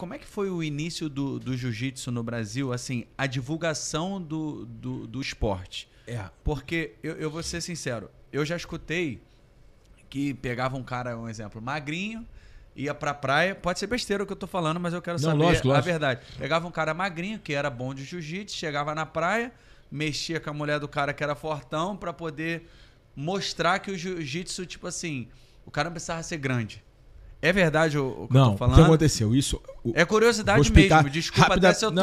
como é que foi o início do jiu-jitsu no Brasil, assim, a divulgação do esporte? Porque, eu vou ser sincero, eu já escutei que pegava um cara, um exemplo, magrinho, ia pra praia, pode ser besteira o que eu tô falando, mas eu quero saber lógico. a verdade. Pegava um cara magrinho, que era bom de jiu-jitsu, chegava na praia, mexia com a mulher do cara que era fortão pra poder mostrar que o jiu-jitsu, tipo assim, o cara não precisava ser grande. É verdade o que eu tô falando? O que aconteceu? Isso, é curiosidade mesmo. Desculpa até se eu tô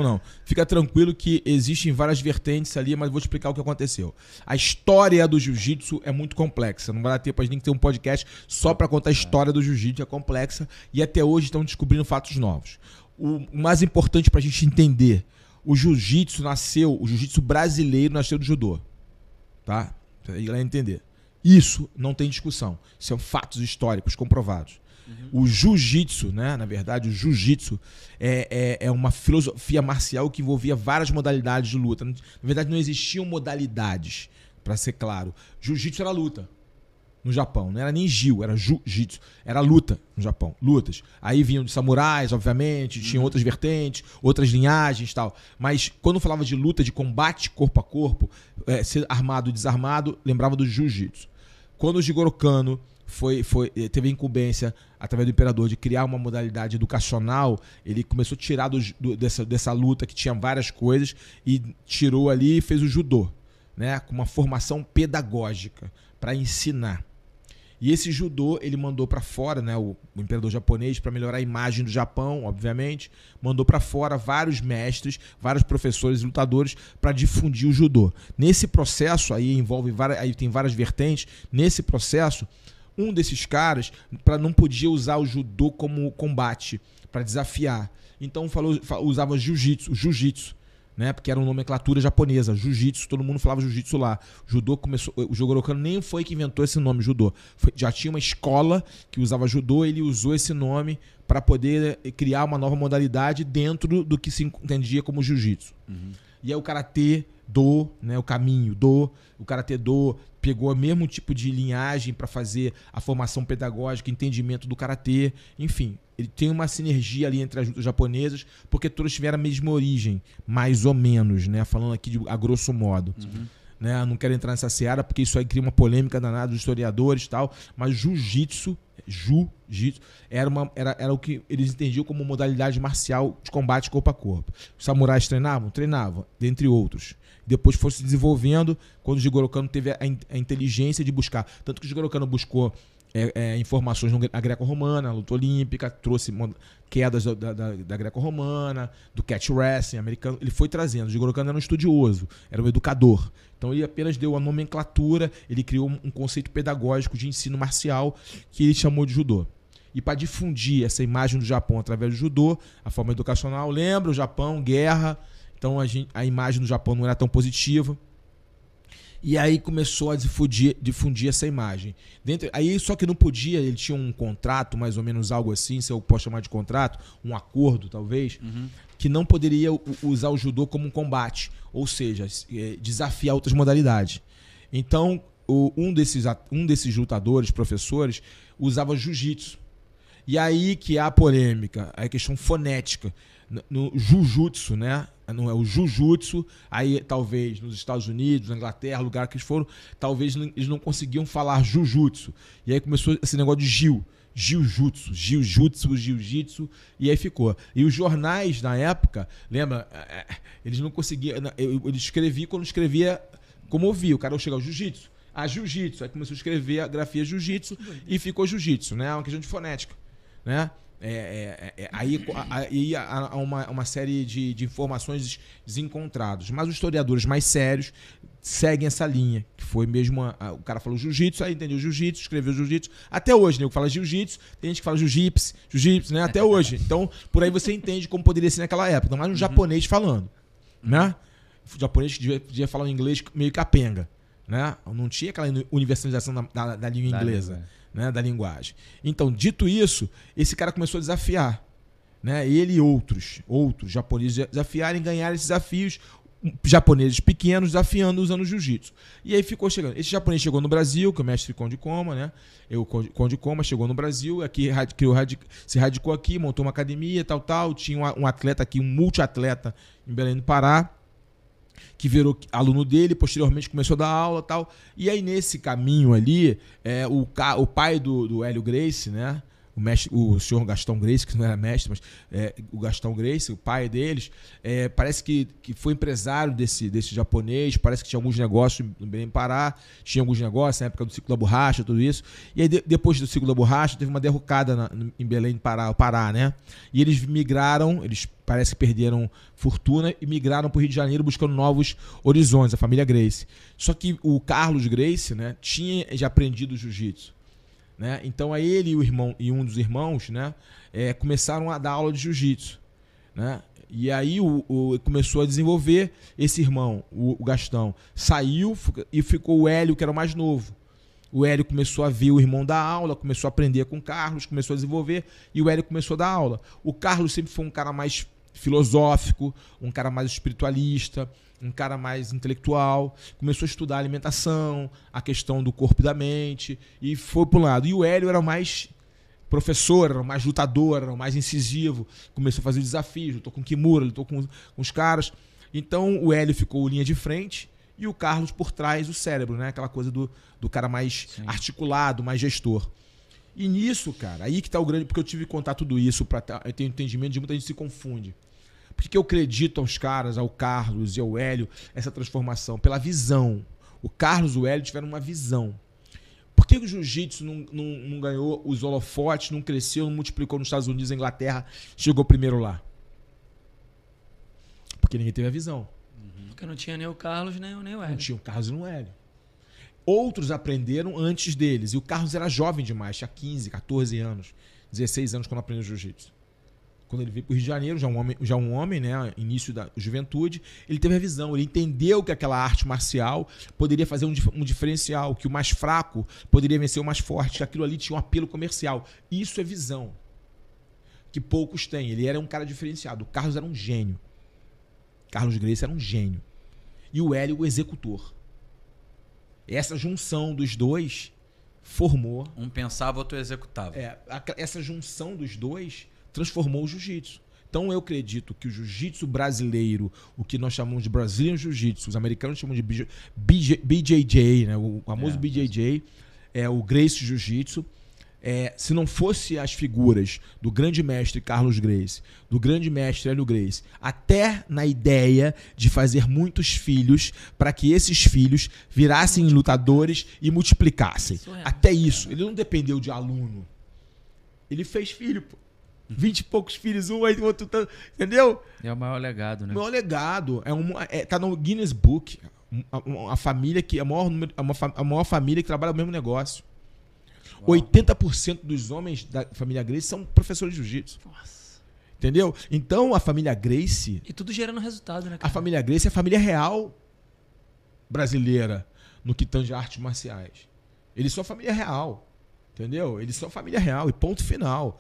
Não. Fica tranquilo que existem várias vertentes ali, mas vou te explicar o que aconteceu. A história do jiu-jitsu é muito complexa. Não vai dar tempo, a gente tem que ter um podcast só para contar a história do jiu-jitsu, é complexa. E até hoje estão descobrindo fatos novos. O mais importante pra gente entender, o jiu-jitsu brasileiro nasceu do judô. Tá? Pra ir lá entender. Isso não tem discussão. São fatos históricos comprovados. O jiu-jitsu, né? Na verdade, o jiu-jitsu é uma filosofia marcial que envolvia várias modalidades de luta. Na verdade, não existiam modalidades, para ser claro. Jiu-jitsu era luta no Japão. Não era nem jiu, era jiu-jitsu. Era luta no Japão. Lutas. Aí vinham de samurais, obviamente, tinham outras vertentes, outras linhagens e tal. Mas quando falava de luta, de combate corpo a corpo, ser armado e desarmado, lembrava do jiu-jitsu. Quando o Jigoro Kano teve a incumbência, através do imperador, de criar uma modalidade educacional, ele começou a tirar dessa luta que tinha várias coisas e tirou ali e fez o judô, né, com uma formação pedagógica para ensinar. E esse judô ele mandou para fora, né, o imperador japonês, para melhorar a imagem do Japão, obviamente, mandou para fora vários mestres, vários professores e lutadores para difundir o judô. Nesse processo aí tem várias vertentes. Nesse processo, um desses caras não podia usar o judô como combate para desafiar. Então usava jiu-jitsu. Né? Porque era uma nomenclatura japonesa, jiu-jitsu, todo mundo falava jiu-jitsu lá. O Jigoro Kano nem foi que inventou esse nome, judô. Já tinha uma escola que usava judô, ele usou esse nome para poder criar uma nova modalidade dentro do que se entendia como jiu-jitsu. E aí o karatê do, né, o caminho do, o karatê do pegou o mesmo tipo de linhagem para fazer a formação pedagógica, entendimento do karatê, enfim. Ele tem uma sinergia ali entre as lutas japonesas, porque todas tiveram a mesma origem, mais ou menos, né? Falando aqui a grosso modo. Né? Não quero entrar nessa seara, porque isso aí cria uma polêmica danada dos historiadores e tal, mas jiu-jitsu era o que eles entendiam como modalidade marcial de combate corpo a corpo. Os samurais treinavam, dentre outros. Depois foi se desenvolvendo quando o Jigoro Kano teve a inteligência de buscar. Tanto que o Jigoro Kano buscou informações na greco-romana, na luta olímpica, trouxe quedas da greco-romana, do catch wrestling americano. Ele foi trazendo. O Jigoro Kano era um estudioso, era um educador. Então ele apenas deu a nomenclatura, ele criou um conceito pedagógico de ensino marcial que ele chamou de judô. E para difundir essa imagem do Japão através do judô, a forma educacional, lembra o Japão, guerra, então a imagem do Japão não era tão positiva. E aí começou a difundir essa imagem. Aí só que não podia, ele tinha um contrato, mais ou menos algo assim, se eu posso chamar de contrato, um acordo talvez, que não poderia usar o judô como um combate, ou seja, desafiar outras modalidades. Então, um desses lutadores, professores, usava jiu-jitsu. E aí que há a polêmica, a questão fonética. No jujutsu, né? Não é o jujutsu, aí talvez nos Estados Unidos, na Inglaterra, lugar que eles foram, talvez eles não conseguiam falar jujutsu. E aí começou esse negócio de jiu-jitsu, e aí ficou. E os jornais na época, lembra, eles não conseguiam, ele escrevia quando escrevia como ouvia, o cara chegava jiu-jitsu, aí começou a escrever a grafia jiu-jitsu e ficou jiu-jitsu, né? É uma questão de fonética, né? Aí há uma série de informações desencontradas. Mas os historiadores mais sérios seguem essa linha, que foi mesmo... o cara falou jiu-jitsu, aí entendeu jiu-jitsu, escreveu jiu-jitsu. Até hoje, né? Eu falo jiu-jitsu, tem gente que fala jiu-jitsu, né? Até hoje. Então, por aí você entende como poderia ser naquela época. Não mais um japonês falando, né? O japonês que devia falar um inglês meio capenga, né? Não tinha aquela universalização da língua inglesa. Né, da linguagem. Então, dito isso, esse cara começou a desafiar, né, ele e outros japoneses desafiarem, ganhar esses desafios. japoneses pequenos desafiando usando jiu-jitsu. E aí ficou chegando. Esse japonês chegou no Brasil, que é o mestre Conde Koma, né? O Conde Koma chegou no Brasil, aqui se radicou aqui, montou uma academia, tal. Tinha um atleta aqui, um multiatleta em Belém do Pará, que virou aluno dele, posteriormente começou a dar aula, tal. E aí nesse caminho ali, o pai do Hélio Gracie, né? O senhor Gastão Gracie, que não era mestre, mas o Gastão Gracie, o pai deles, parece que foi empresário desse japonês, parece que tinha alguns negócios no Belém do Pará, tinha alguns negócios na época do ciclo da borracha, tudo isso. E aí, depois do ciclo da borracha, teve uma derrocada em Belém do Pará, né? E eles migraram, eles parece que perderam fortuna e migraram para o Rio de Janeiro buscando novos horizontes, a família Gracie. Só que o Carlos Gracie, né, tinha já aprendido jiu-jitsu. Né? Então aí ele e um dos irmãos, né, começaram a dar aula de jiu-jitsu, né? E aí começou a desenvolver. Esse irmão, o Gastão, saiu e ficou o Hélio, que era o mais novo. O Hélio começou a ver o irmão dar aula, começou a aprender com o Carlos, começou a desenvolver, e o Hélio começou a dar aula. O Carlos sempre foi um cara mais filosófico, um cara mais espiritualista, um cara mais intelectual, começou a estudar a alimentação, a questão do corpo e da mente, e foi para um lado. E o Hélio era mais professor, era mais lutador, era mais incisivo, começou a fazer desafios, lutou com Kimura, lutou com os caras. Então o Hélio ficou linha de frente e o Carlos por trás, o cérebro, né? Aquela coisa do cara mais articulado, mais gestor. E nisso, cara, aí que tá o grande... Porque eu tive que contar tudo isso para ter um entendimento de muita gente se confunde. Porque eu acredito aos caras, ao Carlos e ao Hélio, essa transformação, pela visão. O Carlos e o Hélio tiveram uma visão. Por que o jiu-jitsu não ganhou os holofotes, não cresceu, não multiplicou nos Estados Unidos, na Inglaterra, chegou primeiro lá? Porque ninguém teve a visão. Porque não tinha nem o Carlos, nem o Hélio. Não tinha o Carlos e o Hélio. Outros aprenderam antes deles. E o Carlos era jovem demais, tinha 15, 14 anos, 16 anos quando aprendeu jiu-jitsu. Quando ele veio para o Rio de Janeiro, já um homem, né, início da juventude, ele teve a visão, ele entendeu que aquela arte marcial poderia fazer um diferencial, que o mais fraco poderia vencer o mais forte, que aquilo ali tinha um apelo comercial. Isso é visão, que poucos têm. Ele era um cara diferenciado. O Carlos era um gênio. Carlos Gracie era um gênio. E o Hélio, o executor. Essa junção dos dois formou... Um pensava, outro executava. Essa junção dos dois transformou o jiu-jitsu. Então eu acredito que o jiu-jitsu brasileiro, o que nós chamamos de Brazilian Jiu-Jitsu, os americanos chamam de BJJ, né? O famoso BJJ, o Gracie Jiu-Jitsu. Se não fosse as figuras do grande mestre Carlos Gracie, do grande mestre Hélio Gracie, até na ideia de fazer muitos filhos para que esses filhos virassem lutadores e multiplicassem. Até isso. Ele não dependeu de aluno. Ele fez filho, pô. 20 e poucos filhos, um aí, outro, entendeu? É o maior legado, né? O maior legado. Tá no Guinness Book. A família que a maior família que trabalha no mesmo negócio. Uau. 80% dos homens da família Gracie são professores de jiu-jitsu. Nossa. Entendeu? Então a família Gracie... E tudo gerando resultado, né, cara? A família Gracie é a família real brasileira no que tange artes marciais. Eles são a família real. Entendeu? Eles são família real e ponto final.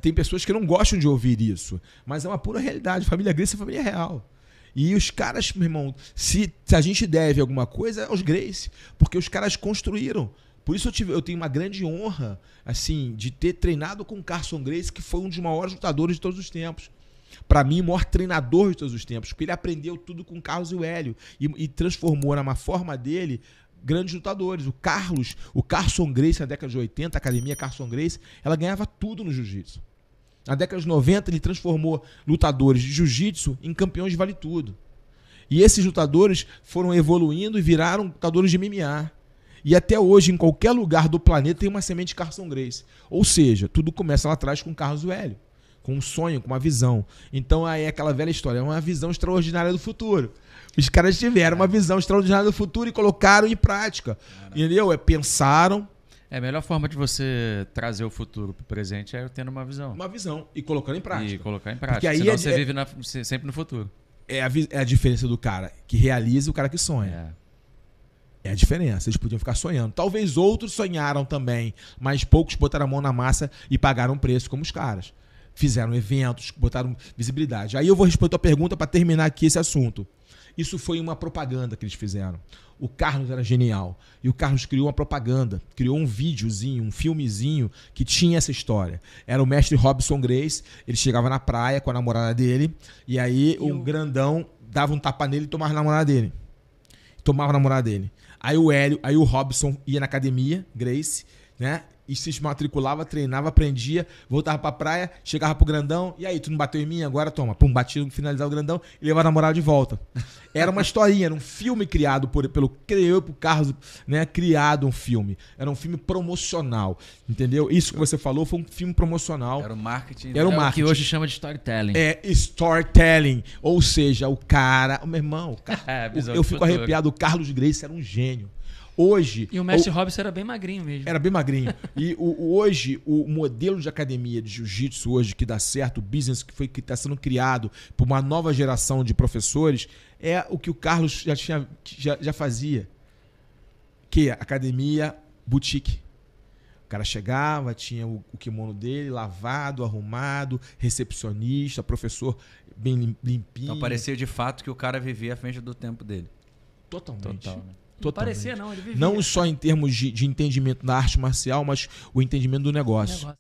Tem pessoas que não gostam de ouvir isso, mas é uma pura realidade. Família Gracie é família real. E os caras, meu irmão, se a gente deve alguma coisa, é aos Gracie, porque os caras construíram. Por isso eu tenho uma grande honra, assim, de ter treinado com o Carson Gracie, que foi um dos maiores lutadores de todos os tempos. Para mim, o maior treinador de todos os tempos, porque ele aprendeu tudo com o Carlos e o Hélio e transformou na forma dele grandes lutadores. O Carson Gracie, na década de 80, a academia Carson Gracie, ela ganhava tudo no jiu-jitsu. Na década de 90, ele transformou lutadores de jiu-jitsu em campeões de vale-tudo. E esses lutadores foram evoluindo e viraram lutadores de MMA. E até hoje, em qualquer lugar do planeta, tem uma semente de Carson Gracie. Ou seja, tudo começa lá atrás com o Carlos e o Hélio, com um sonho, com uma visão. Então aí é aquela velha história, é uma visão extraordinária do futuro. Os caras tiveram uma visão extraordinária do futuro e colocaram em prática. Entendeu? Pensaram. A melhor forma de você trazer o futuro para o presente é tendo uma visão. Uma visão. E colocando em prática. E colocar em prática. Porque aí senão você vive sempre no futuro. É a diferença do cara que realiza e o cara que sonha. É a diferença. Eles podiam ficar sonhando. Talvez outros sonharam também, mas poucos botaram a mão na massa e pagaram preço como os caras. Fizeram eventos, botaram visibilidade. Aí eu vou responder a tua pergunta para terminar aqui esse assunto. Isso foi uma propaganda que eles fizeram. O Carlos era genial. E o Carlos criou uma propaganda, criou um videozinho, um filmezinho que tinha essa história. Era o mestre Robson Grace, ele chegava na praia com a namorada dele, e aí um grandão dava um tapa nele e tomava a namorada dele. Aí o Robson ia na academia, Grace, né? E se matriculava, treinava, aprendia, voltava pra praia, chegava pro grandão, e aí, tu não bateu em mim? Agora toma. Pum, batia, finalizava o grandão e levava a namorada de volta. Era uma historinha, era um filme criado creio pro Carlos, né? Criado um filme. Era um filme promocional, entendeu? Isso que você falou foi um filme promocional. Era o marketing. Era o marketing. Que hoje chama de storytelling. É, storytelling. Ou seja, o cara... Meu irmão, eu fico arrepiado, o Carlos Grace era um gênio. Hoje... E o mestre Robson era bem magrinho mesmo. Era bem magrinho. E hoje, o modelo de academia de jiu-jitsu hoje que dá certo, o business que está sendo criado por uma nova geração de professores, é o que o Carlos já fazia. Que é academia boutique. O cara chegava, tinha o kimono dele lavado, arrumado, recepcionista, professor bem limpinho. Então parecia de fato que o cara vivia à frente do tempo dele. Totalmente. Total, né? Não parecia, não, ele vivia. Não só em termos de entendimento da arte marcial, mas o entendimento do negócio.